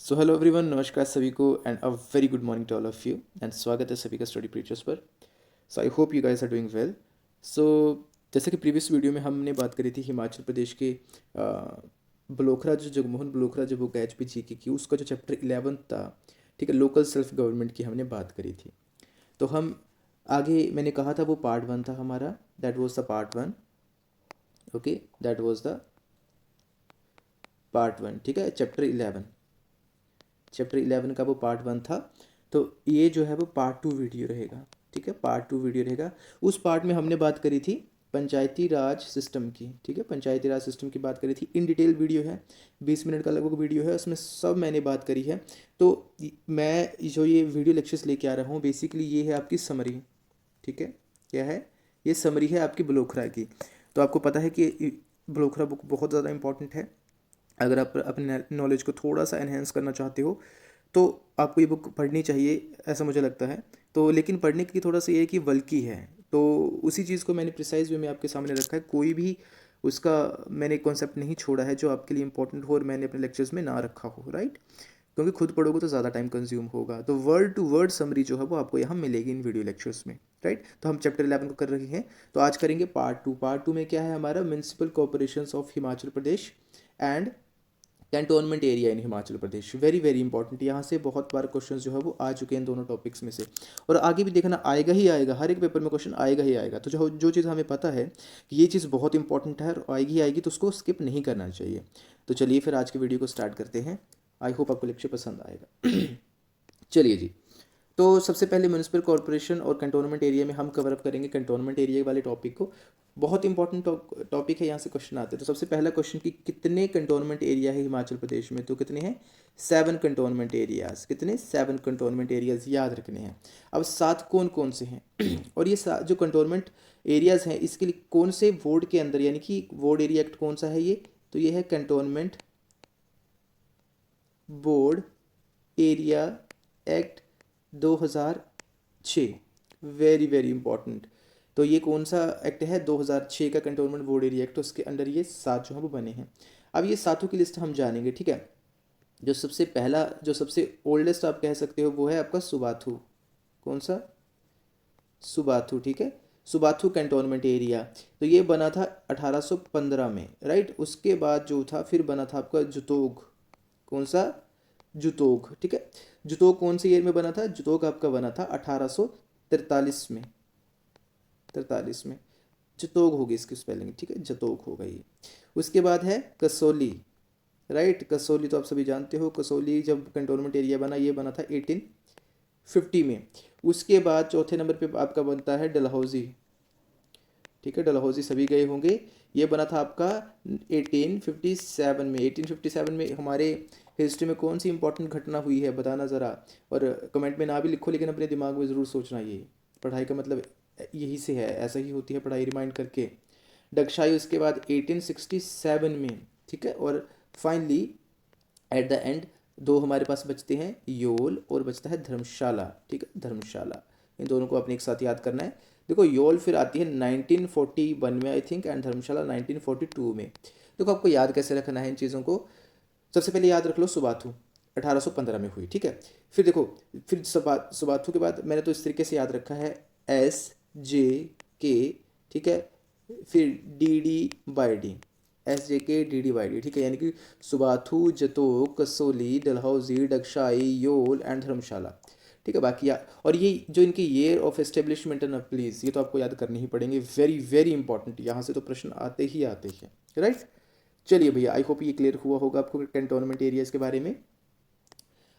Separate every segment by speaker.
Speaker 1: So hello everyone, नमस्कार सभी को and a very good morning to all of you and स्वागत है सभी का स्टडी प्रीचर्स पर। So I hope you guys are doing well. So जैसे कि प्रीवियस वीडियो में हमने बात करी थी हिमाचल प्रदेश के बलोखरा, जो जगमोहन बलोखरा जो बुक है एच पी जी की उसका जो चैप्टर 11 था, ठीक है, लोकल सेल्फ गवर्नमेंट की हमने बात करी थी। तो हम आगे, मैंने कहा था वो पार्ट 1 था हमारा, that was the part 1। Okay, that was the part 1, ठीक है। चैप्टर 11 का वो पार्ट 1 था। तो ये जो है वो पार्ट 2 वीडियो रहेगा, ठीक है, पार्ट 2 वीडियो रहेगा। उस पार्ट में हमने बात करी थी पंचायती राज सिस्टम की, ठीक है, पंचायती राज सिस्टम की बात करी थी। इन डिटेल वीडियो है, 20 मिनट का लगभग वीडियो है, उसमें सब मैंने बात करी है। तो मैं जो ये वीडियो लेक्चर्स लेके आ रहा हूँ, बेसिकली ये है आपकी समरी, ठीक है। क्या है ये? समरी है आपकी बलोखरा की। तो आपको पता है कि बलोखरा बुक बहुत ज़्यादा इंपॉर्टेंट है। अगर आप अपने नॉलेज को थोड़ा सा एनहेंस करना चाहते हो तो आपको ये बुक पढ़नी चाहिए, ऐसा मुझे लगता है। तो लेकिन पढ़ने की थोड़ा सा ये है कि बल्कि है, तो उसी चीज़ को मैंने प्रिसाइज वे में आपके सामने रखा है। कोई भी उसका मैंने कॉन्सेप्ट नहीं छोड़ा है जो आपके लिए इंपॉर्टेंट हो और मैंने अपने लेक्चर्स में ना रखा हो, राइट। क्योंकि खुद पढ़ोगे तो ज़्यादा टाइम कंज्यूम होगा। तो वर्ड टू वर्ड समरी जो है वो आपको यहाँ मिलेगी इन वीडियो लेक्चर्स में, राइट। तो हम चैप्टर 11 को कर रहे हैं, तो आज करेंगे पार्ट 2 में क्या है हमारा, municipal corporation of Himachal Pradesh and cantonment area in Himachal Pradesh. Very very important, यहाँ से बहुत बार क्वेश्चन जो है वो आ चुके हैं दोनों टॉपिक्स में से, और आगे भी देखना आएगा ही आएगा, हर एक पेपर में क्वेश्चन आएगा ही आएगा। तो जो जो चीज़ हमें पता है कि ये चीज़ बहुत इंपॉर्टेंट है और आएगी ही आएगी, तो उसको स्किप नहीं करना चाहिए। तो चलिए फिर आज के वीडियो को स्टार्ट करते हैं। आई होप आपको लेक्चर पसंद आएगा। चलिए जी। तो सबसे पहले म्यूनिसिपल कॉरपोरेशन और कंटोनमेंट एरिया में हम कवर अप करेंगे कंटोनमेंट एरिया वाले टॉपिक को। बहुत इंपॉर्टेंट टॉपिक है, यहाँ से क्वेश्चन आते हैं। तो सबसे पहला क्वेश्चन कि कितने कंटोनमेंट एरिया है हिमाचल प्रदेश में? तो कितने हैं? 7 कंटोनमेंट एरियाज। कितने? 7 कंटोनमेंट एरियाज याद रखने हैं। अब 7 कौन कौन से हैं? और ये जो कंटोनमेंट एरियाज हैं इसके लिए कौन से वार्ड के अंदर, यानी कि वार्ड एरिया एक्ट कौन सा है ये? तो ये है cantonment board area act 2006। Very very important. तो ये कौन सा एक्ट है? 2006 का कंटोनमेंट बोर्ड एरिया एक्ट। तो उसके अंडर ये 7 जो है वो बने हैं। अब ये सातों की लिस्ट हम जानेंगे, ठीक है। जो सबसे पहला, जो सबसे ओल्डेस्ट आप कह सकते हो, वो है आपका सुबाथू। कौन सा? सुबाथू, ठीक है। Subathu cantonment area. तो ये बना था 1815 में, राइट। उसके बाद जो था फिर बना था आपका जुतोग। कौन सा? जुतोग, ठीक है। जुतोग कौन से ईयर में बना था? जुतोग आपका बना था 1843 में। 43 में जतोग होगी इसकी स्पेलिंग, ठीक है, जतोग होगा ये। उसके बाद है कसौली, राइट। कसौली तो आप सभी जानते हो। कसौली जब कंटोनमेंट एरिया बना, ये बना था 1850 में। उसके बाद चौथे नंबर पे आपका बनता है डलहौजी, ठीक है। डलहौजी सभी गए होंगे। ये बना था आपका 1857 में। 1857 में हमारे हिस्ट्री में कौन सी इंपॉर्टेंट घटना हुई है, बताना ज़रा। और कमेंट में ना भी लिखो, लेकिन अपने दिमाग में ज़रूर सोचना। ये पढ़ाई का मतलब यही से है, ऐसा ही होती है पढ़ाई, रिमाइंड करके। डगशाई उसके बाद 1867 में, ठीक है। और फाइनली एट द एंड दो हमारे पास बचते हैं, योल और बचता है धर्मशाला, ठीक है, धर्मशाला। इन दोनों को अपने एक साथ याद करना है। देखो योल फिर आती है 1941 में आई थिंक, एंड धर्मशाला 1942 में। देखो आपको याद कैसे रखना है इन चीज़ों को। सबसे पहले याद रख लो सुबाथू 1815 में हुई, ठीक है। फिर देखो, फिर सुबाथू के बाद मैंने तो इस तरीके से याद रखा है, SJK, ठीक है। फिर DD/D, SJK DD/D, ठीक है। यानी कि सुबाथू, जतोग, कसोली, डलहौजी, डगशाई, योल एंड धर्मशाला, ठीक है। बाकी और ये जो इनके ईयर ऑफ एस्टेब्लिशमेंट है ना, प्लीज़ ये तो आपको याद करने ही पड़ेंगे। वेरी वेरी इंपॉर्टेंट, यहाँ से तो प्रश्न आते ही आते हैं, राइट। चलिए भैया, आई होप ये क्लियर हुआ होगा आपको कैंटोनमेंट एरियाज के बारे में।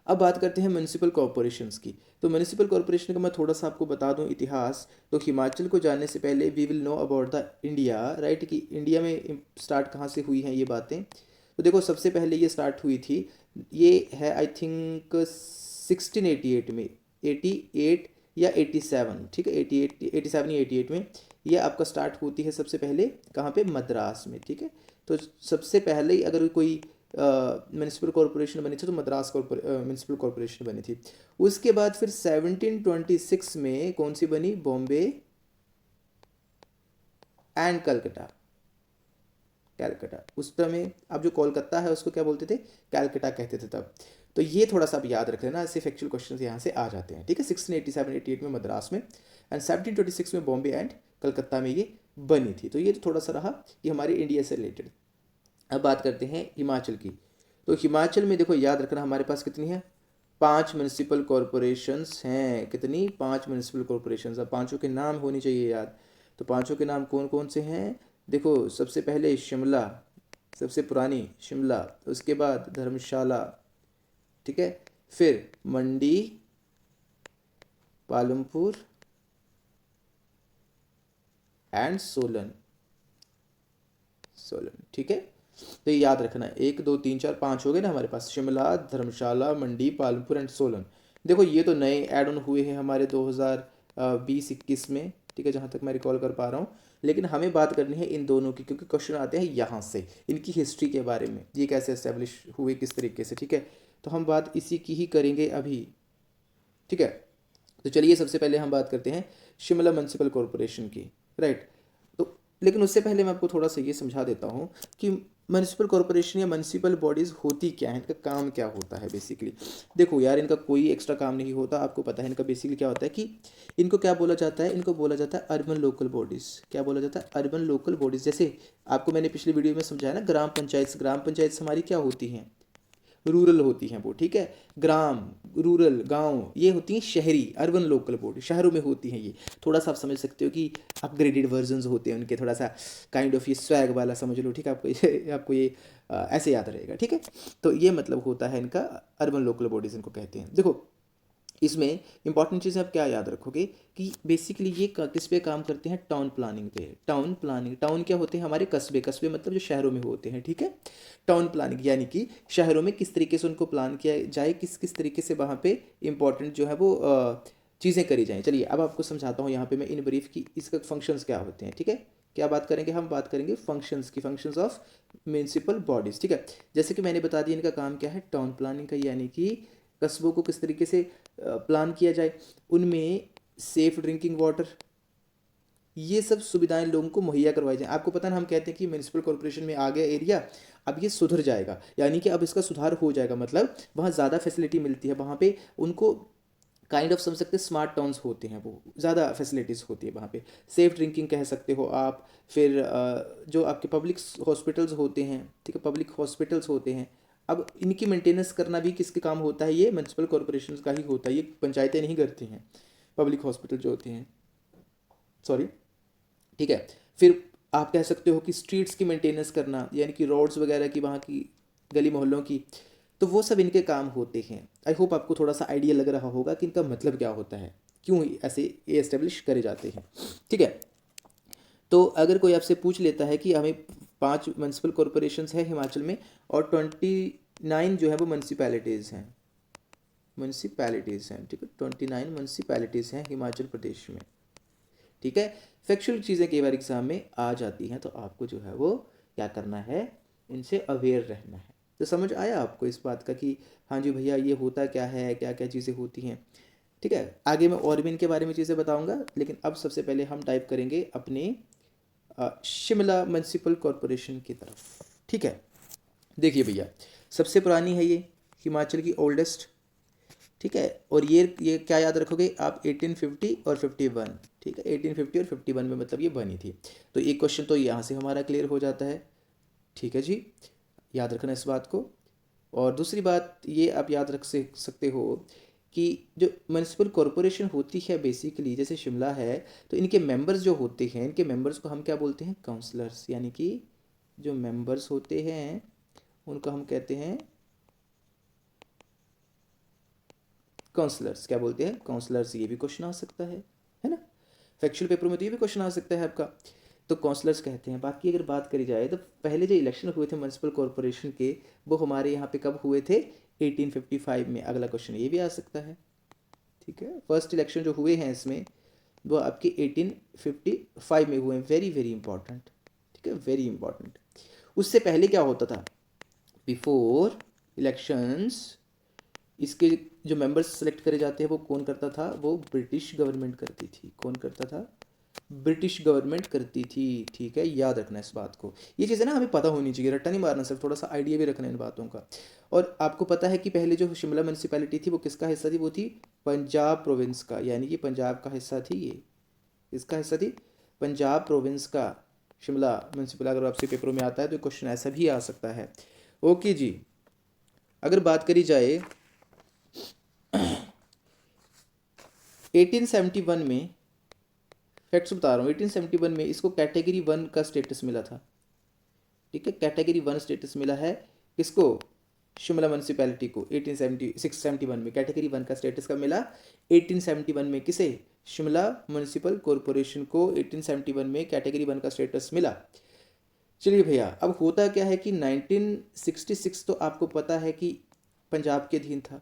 Speaker 1: अब बात करते हैं म्यूनिसिपल कॉरपोरेशंस की। तो म्यूनिसिपल कॉरपोरेशन का मैं थोड़ा सा आपको बता दूं इतिहास। तो हिमाचल को जानने से पहले we will know about the India, right, कि इंडिया में स्टार्ट कहाँ से हुई हैं ये बातें। तो देखो सबसे पहले ये स्टार्ट हुई थी, ये है आई थिंक 1688 में, 88 या 87, ठीक है, 88 87 या 88 में ये आपका स्टार्ट होती है सबसे पहले। कहाँ पे? मद्रास में, ठीक है। तो सबसे पहले अगर कोई म्यूनिसिपल कॉरपोरेशन बनी थी तो मद्रास म्यूनिसिपल कॉरपोरेशन बनी थी। उसके बाद फिर 1726 में कौन सी बनी? बॉम्बे एंड कलकत्ता, कैलकाटा। उस समय अब जो कोलकाता है उसको क्या बोलते थे, कैलकाटा कहते थे तब। तो ये थोड़ा सा आप याद रख लेना, ऐसे फैक्चुअल क्वेश्चन यहाँ से आ जाते हैं, ठीक है। 1687-88 में मद्रास में एंड 1726 में बॉम्बे एंड कलकत्ता में ये बनी थी। तो ये थोड़ा सा रहा कि हमारे इंडिया से रिलेटेड। अब बात करते हैं हिमाचल की। तो हिमाचल में देखो याद रखना हमारे पास कितनी है, 5 म्यूनसिपल कॉरपोरेशंस हैं। कितनी, 5 म्यूनसिपल कॉरपोरेशंस। अब पांचों के नाम होने चाहिए याद। तो पांचों के नाम कौन कौन से हैं, देखो सबसे पहले शिमला, सबसे पुरानी शिमला, उसके बाद धर्मशाला, ठीक है, फिर मंडी, पालमपुर एंड सोलन, सोलन, ठीक है। तो ये याद रखना है, 1 2 3 4 5 हो गए ना हमारे पास, शिमला, धर्मशाला, मंडी, पालमपुर एंड सोलन। देखो ये तो नए ऐड ऑन हुए हैं हमारे 2020-21 में, ठीक है, जहाँ तक मैं रिकॉल कर पा रहा हूँ। लेकिन हमें बात करनी है इन दोनों की, क्योंकि क्वेश्चन आते हैं यहाँ से, इनकी हिस्ट्री के बारे में, ये कैसे एस्टेब्लिश हुए किस तरीके से, ठीक है। तो हम बात इसी की ही करेंगे अभी, ठीक है। तो चलिए सबसे पहले हम बात करते हैं शिमला म्यूनसिपल कॉरपोरेशन की, राइट। तो लेकिन उससे पहले मैं आपको थोड़ा सा ये समझा देता हूँ कि म्यूनसिपल कॉरपोरेशन या म्यूनसिपल बॉडीज़ होती क्या है, इनका काम क्या होता है बेसिकली। देखो यार, इनका कोई एक्स्ट्रा काम नहीं होता, आपको पता है इनका बेसिकली क्या होता है कि इनको क्या बोला जाता है, इनको बोला जाता है अर्बन लोकल बॉडीज़। क्या बोला जाता है, अर्बन लोकल बॉडीज़। जैसे आपको मैंने पिछली वीडियो में समझाया ना, ग्राम पंचायत, ग्राम पंचायत हमारी क्या होती हैं, रूरल होती हैं वो, ठीक है। ग्राम, रूरल, गांव, ये होती हैं शहरी, अर्बन लोकल बॉडी, शहरों में होती हैं ये। थोड़ा सा आप समझ सकते हो कि अपग्रेडेड वर्जन्स होते हैं उनके, थोड़ा सा काइंड ऑफ ये स्वैग वाला समझ लो, ठीक है। आपको ये ऐसे याद रहेगा, ठीक है। तो ये मतलब होता है इनका, अर्बन लोकल बॉडीज़ इनको कहते हैं। देखो इसमें इंपॉर्टेंट चीज़ आप क्या याद रखोगे कि बेसिकली ये किस पे काम करते हैं, टाउन प्लानिंग पे। टाउन प्लानिंग, टाउन क्या होते हैं हमारे कस्बे, कस्बे मतलब जो शहरों में होते हैं, ठीक है। टाउन प्लानिंग यानी कि शहरों में किस तरीके से उनको प्लान किया जाए, किस किस तरीके से वहाँ पे इंपॉर्टेंट जो है वो चीज़ें करी जाएँ। चलिए अब आपको समझाता हूँ यहाँ पे मैं इन ब्रीफ की इसका फंक्शंस क्या होते हैं, ठीक है। क्या बात करेंगे, हम बात करेंगे फंक्शंस की, फंक्शंस ऑफ म्यूनसिपल बॉडीज़, ठीक है। जैसे कि मैंने बता दिया इनका काम क्या है, टाउन प्लानिंग का, यानी कि कस्बों को किस तरीके से प्लान किया जाए, उनमें सेफ ड्रिंकिंग वाटर, ये सब सुविधाएं लोगों को मुहैया करवाई जाए। आपको पता है ना, हम कहते हैं कि म्यूनसिपल कॉर्पोरेशन में आ गया एरिया, अब ये सुधर जाएगा, यानी कि अब इसका सुधार हो जाएगा, मतलब वहाँ ज़्यादा फैसिलिटी मिलती है, वहाँ पे उनको काइंड ऑफ समझ सकते हैं स्मार्ट टाउन्स होते हैं, वो ज़्यादा फैसिलिटीज़ होती है वहाँ पे। सेफ ड्रिंकिंग कह सकते हो आप। फिर जो आपके पब्लिक हॉस्पिटल्स होते हैं, ठीक है, पब्लिक हॉस्पिटल्स होते हैं, अब इनकी मेंटेनेंस करना भी किसके काम होता है, ये म्यूनसिपल कॉर्पोरेशन का ही होता है, ये पंचायतें नहीं करती हैं, पब्लिक हॉस्पिटल जो होते हैं, सॉरी, ठीक है। फिर आप कह सकते हो कि स्ट्रीट्स की मेंटेनेंस करना, यानी कि रोड्स वगैरह की, वहाँ की गली मोहल्लों की, तो वो सब इनके काम होते हैं। आई होप आपको थोड़ा सा आइडिया लग रहा होगा कि इनका मतलब क्या होता है, क्यों ऐसे ये एस्टेब्लिश करे जाते हैं, ठीक है। तो अगर कोई आपसे पूछ लेता है कि हमें 5 म्यूनसिपल कॉरपोरेशंस है हिमाचल में और 29 जो है वो म्यूनसिपैलिटीज़ हैं, म्यूनसिपैलिटीज़ हैं, ठीक है, 29 म्यूनसिपैलिटीज़ हैं हिमाचल प्रदेश में, ठीक है। फैक्चुअल चीज़ें कई बार एग्जाम में आ जाती हैं, तो आपको जो है वो क्या करना है, इनसे अवेयर रहना है। तो समझ आया आपको इस बात का कि हाँ जी भैया ये होता क्या है, क्या क्या चीज़ें होती हैं, ठीक है। आगे मैं और भी इनके बारे में चीज़ें बताऊंगा, लेकिन अब सबसे पहले हम टाइप करेंगे अपने शिमला म्यूनसिपल कॉरपोरेशन की तरफ, ठीक है। देखिए भैया, सबसे पुरानी है ये, हिमाचल की ओल्डेस्ट, ठीक है। और ये क्या याद रखोगे आप, 1850 और 51, ठीक है, 1850 और 51 में मतलब ये बनी थी। तो एक क्वेश्चन तो यहाँ से हमारा क्लियर हो जाता है, ठीक है जी, याद रखना इस बात को। और दूसरी बात ये आप याद रख सकते हो कि जो म्यूनसिपल कॉरपोरेशन होती है बेसिकली, जैसे शिमला है, तो इनके मेंबर्स जो होते हैं, इनके मेंबर्स को हम क्या बोलते हैं, काउंसलर्स, यानी कि जो मेंबर्स होते हैं उनको हम कहते हैं काउंसलर्स। क्या बोलते हैं, काउंसलर्स। ये भी क्वेश्चन आ सकता है ना, फैक्चुअल पेपर में तो ये भी क्वेश्चन आ सकता है आपका, तो काउंसलर्स कहते हैं। बाकी अगर बात करी जाए तो पहले जो इलेक्शन हुए थे म्यूनसिपल कॉरपोरेशन के, वो हमारे यहाँ पे कब हुए थे, 1855 में। अगला क्वेश्चन ये भी आ सकता है, ठीक है। फर्स्ट इलेक्शन जो हुए हैं इसमें वो आपके 1855 में हुए हैं, वेरी वेरी इंपॉर्टेंट, ठीक है, वेरी इंपॉर्टेंट। उससे पहले क्या होता था, बिफोर इलेक्शंस इसके जो मेंबर्स सेलेक्ट करे जाते हैं वो कौन करता था, वो ब्रिटिश गवर्नमेंट करती थी। कौन करता था, ब्रिटिश गवर्नमेंट करती थी। ठीक है, याद रखना इस बात को। ये चीज़ें ना हमें पता होनी चाहिए, रट्टा नहीं मारना, सिर्फ थोड़ा सा आइडिया भी रखना इन बातों का। और आपको पता है कि पहले जो शिमला म्यूनसिपैलिटी थी वो किसका हिस्सा थी? वो थी पंजाब प्रोविंस का, यानी कि पंजाब का हिस्सा थी ये। इसका हिस्सा थी पंजाब प्रोविंस का शिमला म्यूनसिपल। अगर आपसे पेपरों में आता है तो क्वेश्चन ऐसा भी आ सकता है। ओके जी, अगर बात करी जाए 1871 में, फैक्ट्स बता रहा हूँ, 1871 में इसको कैटेगरी 1 का स्टेटस मिला था। ठीक है, कैटेगरी 1 स्टेटस मिला है किसको? शिमला म्यूनसिपैलिटी को 1871 में कैटेगरी 1 का स्टेटस का मिला। 1871 में किसे? शिमला म्यूनसिपल कॉरपोरेशन को 1871 में कैटेगरी 1 का स्टेटस मिला। चलिए भैया, अब होता क्या है कि 1966 तो आपको पता है कि पंजाब के अधीन था।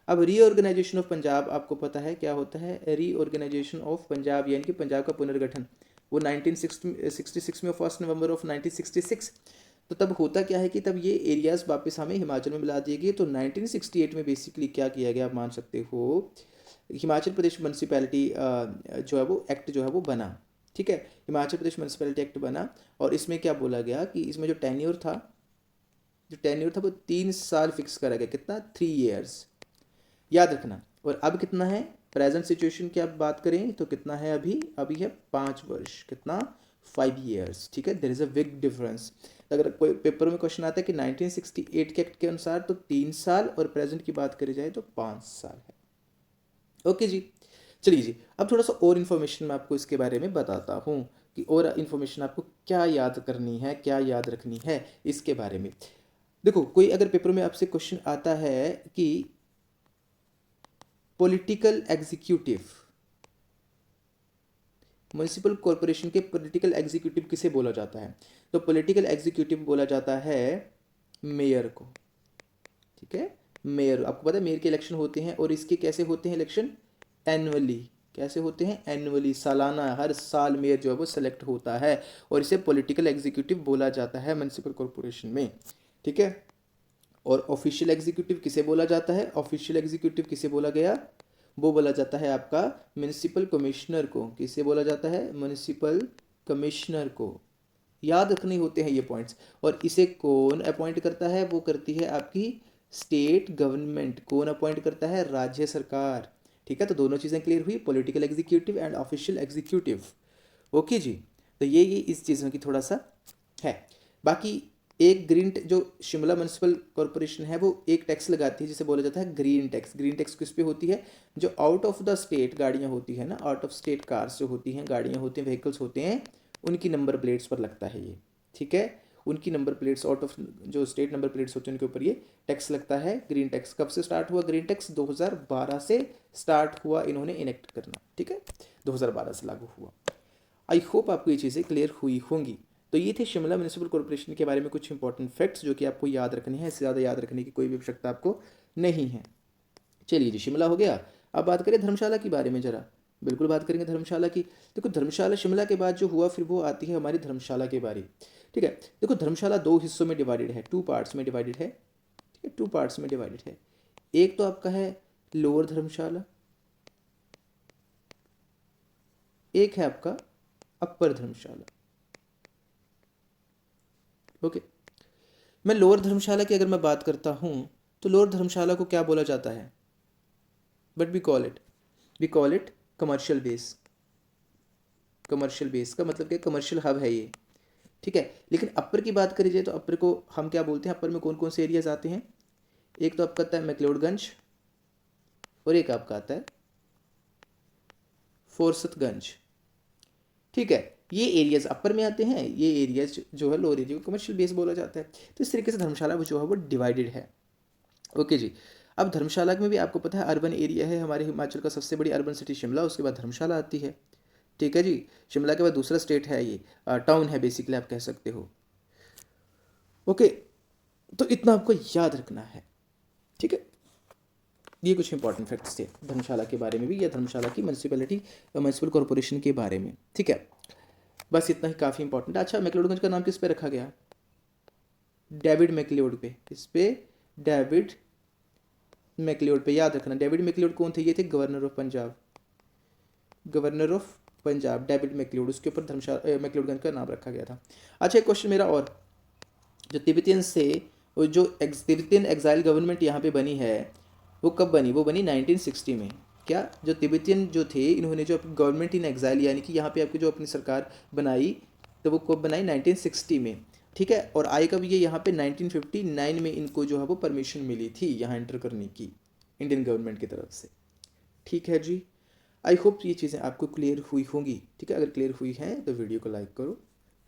Speaker 1: अब रीऑर्गेनाइजेशन ऑफ पंजाब आपको पता है क्या होता है? रीऑर्गेनाइजेशन ऑफ पंजाब यानी कि पंजाब का पुनर्गठन, वो 1966 में, 1 नवंबर ऑफ 1966। तो तब होता क्या है कि तब ये एरियाज वापस हमें हिमाचल में मिला दिए गए। तो 1968 में बेसिकली क्या किया गया, आप मान सकते हो, हिमाचल प्रदेश म्यूनसिपैलिटी जो है वो एक्ट जो है वो बना। ठीक है, हिमाचल प्रदेश म्यूनसिपैलिटी एक्ट बना। और इसमें क्या बोला गया कि इसमें जो टेन्योर था, वो 3 साल फिक्स करा गया। कितना? 3 ईयर्स, याद रखना। और अब कितना है प्रेजेंट सिचुएशन की आप बात करें तो कितना है अभी? अभी है 5 वर्ष। कितना? 5 ईयर्स। ठीक है, there is a big difference. अगर कोई पेपर में क्वेश्चन आता है कि 1968 के एक्ट के अनुसार तो 3 साल, और प्रेजेंट की बात करी जाए तो 5 साल है। ओके जी, चलिए जी, अब थोड़ा सा और इन्फॉर्मेशन मैं आपको इसके बारे में बताता हूँ कि और इन्फॉर्मेशन आपको क्या याद करनी है, क्या याद रखनी है इसके बारे में। देखो, कोई अगर पेपर में आपसे क्वेश्चन आता है कि पॉलिटिकल एग्जीक्यूटिव, म्यूनिसिपल कॉरपोरेशन के पॉलिटिकल एग्जीक्यूटिव किसे बोला जाता है? तो पॉलिटिकल एग्जीक्यूटिव बोला जाता है मेयर को। ठीक है, मेयर, आपको पता है मेयर के इलेक्शन होते हैं, और इसके कैसे होते हैं इलेक्शन? एनुअली। कैसे होते हैं? एनुअली, सालाना, हर साल मेयर जो है वो सेलेक्ट होता है, और इसे पॉलिटिकल एग्जीक्यूटिव बोला जाता है म्यूनिसिपल कॉरपोरेशन में। ठीक है, और ऑफिशियल एग्जीक्यूटिव किसे बोला जाता है? ऑफिशियल एग्जीक्यूटिव किसे बोला गया? वो बोला जाता है आपका म्यूनिसिपल कमिश्नर को। किसे बोला जाता है? म्यूनिसिपल कमिश्नर को। याद रखने होते हैं ये पॉइंट्स। और इसे कौन अपॉइंट करता है? वो करती है आपकी स्टेट गवर्नमेंट। कौन अपॉइंट करता है? राज्य सरकार। ठीक है, तो दोनों चीज़ें क्लियर हुई, political executive and official executive. Okay जी, तो ये इस चीज़ों की थोड़ा सा है। बाकी एक ग्रीन जो शिमला म्यूनसिपल कॉरपोरेशन है वो एक टैक्स लगाती है जिसे बोला जाता है ग्रीन टैक्स। ग्रीन टैक्स किस पे होती है? जो आउट ऑफ द स्टेट गाड़ियाँ होती है ना, आउट ऑफ स्टेट कार्स जो होती हैं, गाड़ियाँ होती हैं, व्हीकल्स होते हैं, उनकी नंबर प्लेट्स पर लगता है ये। ठीक है, उनकी नंबर प्लेट्स, आउट ऑफ जो स्टेट नंबर प्लेट्स होती हैं उनके ऊपर ये टैक्स लगता है, ग्रीन टैक्स। कब से स्टार्ट हुआ ग्रीन टैक्स? 2012 से स्टार्ट हुआ इन्होंने इनेक्ट करना। ठीक है, 2012 से लागू हुआ। आई होप आपको ये चीज़ें क्लियर हुई होंगी। तो ये थे शिमला म्यूनिसिपल कॉरपोरेशन के बारे में कुछ इंपॉर्टेंट फैक्ट्स जो कि आपको याद रखने हैं। इससे ज़्यादा याद रखने की कोई भी आवश्यकता आपको नहीं है। चलिए जी, शिमला हो गया। अब बात करें धर्मशाला के बारे में ज़रा। बिल्कुल बात करेंगे धर्मशाला की। देखो, धर्मशाला शिमला के बाद जो हुआ फिर वो आती है हमारी धर्मशाला की बारी। ठीक है, देखो धर्मशाला 2 हिस्सों में डिवाइडेड है, 2 पार्ट्स में डिवाइडेड है। ठीक है, 2 पार्ट्स में डिवाइडेड है। एक तो आपका है लोअर धर्मशाला, एक है आपका अपर धर्मशाला। ओके, मैं लोअर धर्मशाला की अगर मैं बात करता हूँ तो लोअर धर्मशाला को क्या बोला जाता है? But we call it commercial base. Commercial base का मतलब क्या? कमर्शियल हब है ये। ठीक है, लेकिन अपर की बात करी जाए तो अपर को हम क्या बोलते हैं? अपर में कौन कौन से एरियाज आते हैं? एक तो आपका आता है मैक्लोडगंज, और एक आपका आता है फोर्सतगंज। ठीक है, ये एरियाज अपर में आते हैं, ये एरियाज जो है लोअर एरिया को कमर्शियल बेस बोला जाता है। तो इस तरीके से धर्मशाला जो है वो डिवाइडेड है। ओके जी, अब धर्मशाला में भी आपको पता है अर्बन एरिया है, हमारे हिमाचल का सबसे बड़ी अर्बन सिटी शिमला, उसके बाद धर्मशाला आती है। ठीक है जी, शिमला के बाद दूसरा स्टेट है ये, टाउन है बेसिकली आप कह सकते हो। ओके, तो इतना आपको याद रखना है। ठीक है, ये कुछ इंपॉर्टेंट फैक्ट्स थे धर्मशाला के बारे में भी, या धर्मशाला की म्यूनसिपैलिटी म्यूनसिपल कॉरपोरेशन के बारे में। ठीक है, बस इतना ही काफ़ी इंपॉर्टेंट है। अच्छा, मैक्लोडगंज का नाम किस पे रखा गया? डेविड मैक्लियोड पे। इस पे डेविड मैक्लियोड पे, याद रखना। डेविड मैक्लियोड कौन थे? ये थे governor of Punjab. Governor of Punjab, David McLeod, उसके ऊपर धर्मशाला मैकलीडगंज का नाम रखा गया था। अच्छा, एक क्वेश्चन मेरा और, जो तिब्बतियंस थे, वो जो तिब्बतियन एग्जाइल गवर्नमेंट यहाँ पे बनी है, वो कब बनी? वो बनी 1960 में। क्या जो तिब्बतियन जो थे, इन्होंने जो अपनी गवर्नमेंट इन एग्जाइल यानी कि यहाँ पे आपकी जो अपनी सरकार बनाई, तो वो कब बनाई? 1960 में, ठीक है। और आई कब ये यहाँ पे? 1959 में इनको जो है वो परमिशन मिली थी यहाँ एंटर करने की इंडियन गवर्नमेंट की तरफ से, ठीक है जी। आई होप ये चीज़ें आपको क्लियर हुई होंगी, ठीक है। अगर क्लियर हुई हैं तो वीडियो को लाइक करो,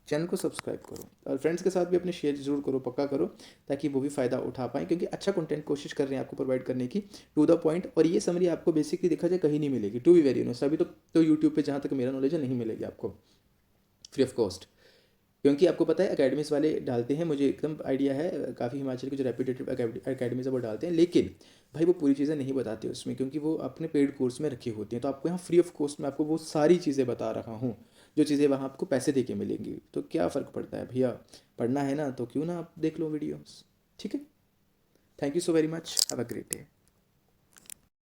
Speaker 1: चैनल को सब्सक्राइब करो, और फ्रेंड्स के साथ भी अपने शेयर जरूर करो, पक्का करो, ताकि वो भी फ़ायदा उठा पाएँ, क्योंकि अच्छा कंटेंट कोशिश कर रहे हैं आपको प्रोवाइड करने की, टू द पॉइंट। और ये समरी आपको बेसिकली देखा जाए कहीं नहीं मिलेगी, टू बी वेरी ऑनेस्ट। अभी तो यूट्यूब पे जहाँ तक मेरा नॉलेज है नहीं मिलेगी आपको फ्री ऑफ कॉस्ट, क्योंकि आपको पता है अकेडमीज़ वाले डालते हैं, मुझे एकदम आइडिया है, काफ़ी हिमाचल के जो रेप्यूटेड अकेडमीज़ है वो डालते हैं, लेकिन भाई वो पूरी चीज़ें नहीं बताते उसमें, क्योंकि वो अपने पेड कोर्स में रखी होती हैं। तो आपको यहाँ फ्री ऑफ कॉस्ट में आपको वो सारी चीज़ें बता रहा हूँ, जो चीज़ें वहाँ आपको पैसे दे के मिलेंगी। तो क्या फ़र्क पड़ता है भैया, पढ़ना है ना तो क्यों ना आप देख लो वीडियोस, ठीक है। Thank you so very much, have a great day.